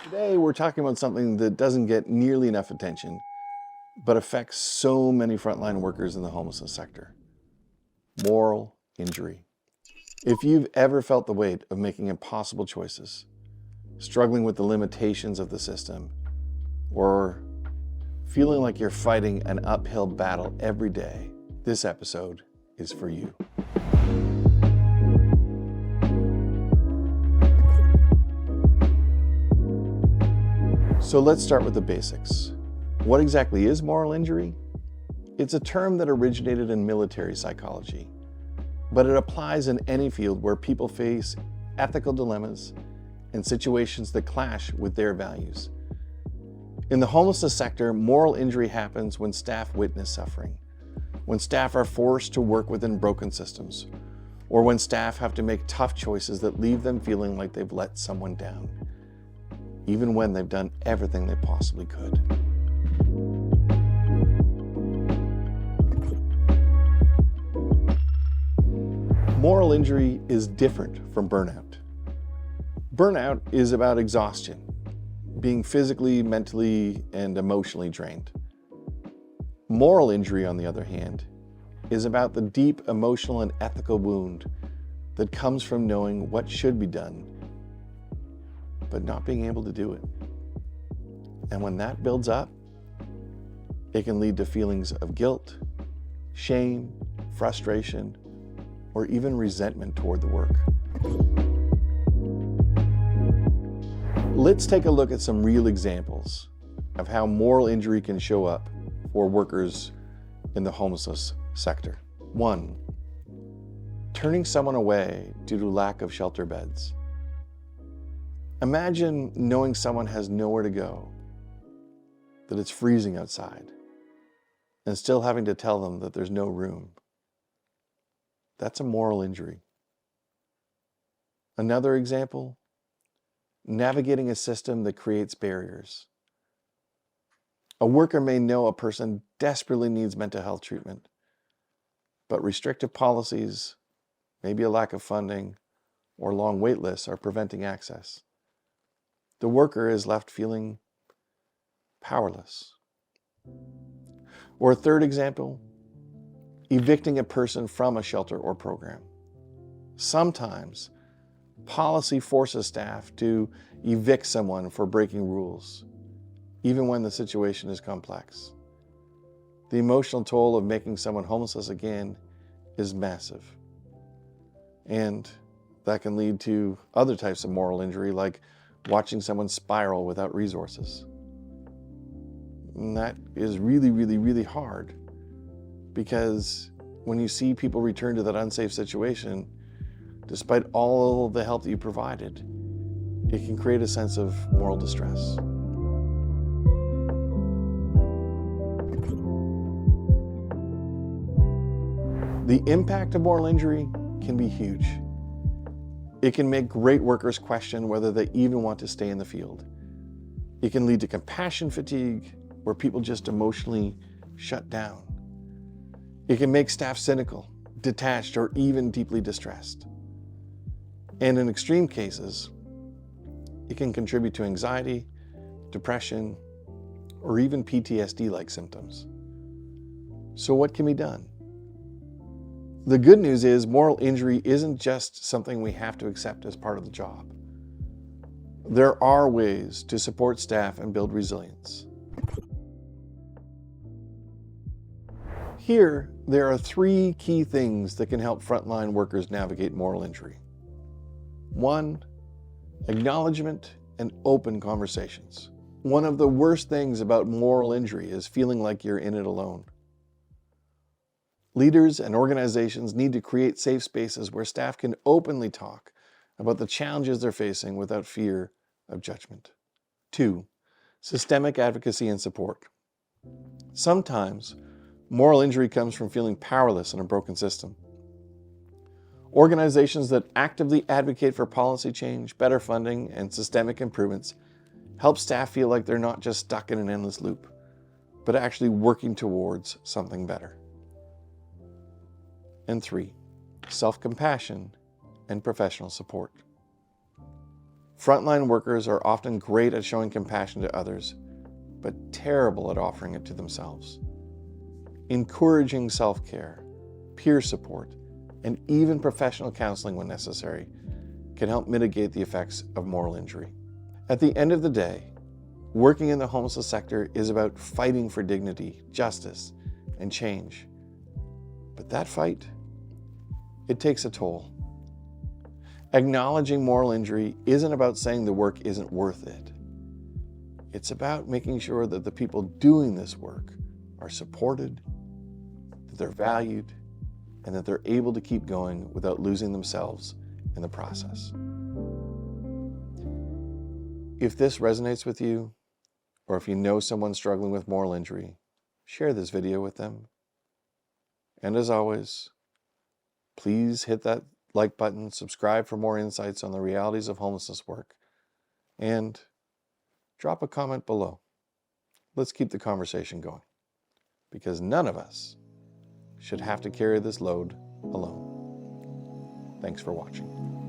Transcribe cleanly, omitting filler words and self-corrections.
Today, we're talking about something that doesn't get nearly enough attention, but affects so many frontline workers in the homelessness sector: moral injury. If you've ever felt the weight of making impossible choices, struggling with the limitations of the system, or feeling like you're fighting an uphill battle every day, this episode is for you. So let's start with the basics. What exactly is moral injury? It's a term that originated in military psychology, but it applies in any field where people face ethical dilemmas and situations that clash with their values. In the homelessness sector, moral injury happens when staff witness suffering, when staff are forced to work within broken systems, or when staff have to make tough choices that leave them feeling like they've let someone down, even when they've done everything they possibly could. Moral injury is different from burnout. Burnout is about exhaustion, being physically, mentally, and emotionally drained. Moral injury, on the other hand, is about the deep emotional and ethical wound that comes from knowing what should be done, but not being able to do it. And when that builds up, it can lead to feelings of guilt, shame, frustration, or even resentment toward the work. Let's take a look at some real examples of how moral injury can show up for workers in the homelessness sector. 1, turning someone away due to lack of shelter beds. Imagine knowing someone has nowhere to go, that it's freezing outside, and still having to tell them that there's no room. That's a moral injury. Another example, navigating a system that creates barriers. A worker may know a person desperately needs mental health treatment, but restrictive policies, maybe a lack of funding, or long wait lists are preventing access. The worker is left feeling powerless. Or a third example, evicting a person from a shelter or program. Sometimes policy forces staff to evict someone for breaking rules, even when the situation is complex. The emotional toll of making someone homeless again is massive. And that can lead to other types of moral injury, like watching someone spiral without resources. And that is really, really, really hard, because when you see people return to that unsafe situation, despite all the help that you provided, it can create a sense of moral distress. The impact of moral injury can be huge. It can make great workers question whether they even want to stay in the field. It can lead to compassion fatigue, where people just emotionally shut down. It can make staff cynical, detached, or even deeply distressed. And in extreme cases, it can contribute to anxiety, depression, or even PTSD-like symptoms. So what can be done? The good news is moral injury isn't just something we have to accept as part of the job. There are ways to support staff and build resilience. Here, there are 3 key things that can help frontline workers navigate moral injury. 1, acknowledgement and open conversations. One of the worst things about moral injury is feeling like you're in it alone. Leaders and organizations need to create safe spaces where staff can openly talk about the challenges they're facing without fear of judgment. 2, systemic advocacy and support. Sometimes, moral injury comes from feeling powerless in a broken system. Organizations that actively advocate for policy change, better funding, and systemic improvements help staff feel like they're not just stuck in an endless loop, but actually working towards something better. And 3, self-compassion and professional support. Frontline workers are often great at showing compassion to others, but terrible at offering it to themselves. Encouraging self-care, peer support, and even professional counseling when necessary can help mitigate the effects of moral injury. At the end of the day, working in the homelessness sector is about fighting for dignity, justice, and change. But that fight, it takes a toll. Acknowledging moral injury isn't about saying the work isn't worth it. It's about making sure that the people doing this work are supported, that they're valued, and that they're able to keep going without losing themselves in the process. If this resonates with you, or if you know someone struggling with moral injury, share this video with them. And as always, please hit that like button, subscribe for more insights on the realities of homelessness work, and drop a comment below. Let's keep the conversation going, because none of us should have to carry this load alone. Thanks for watching.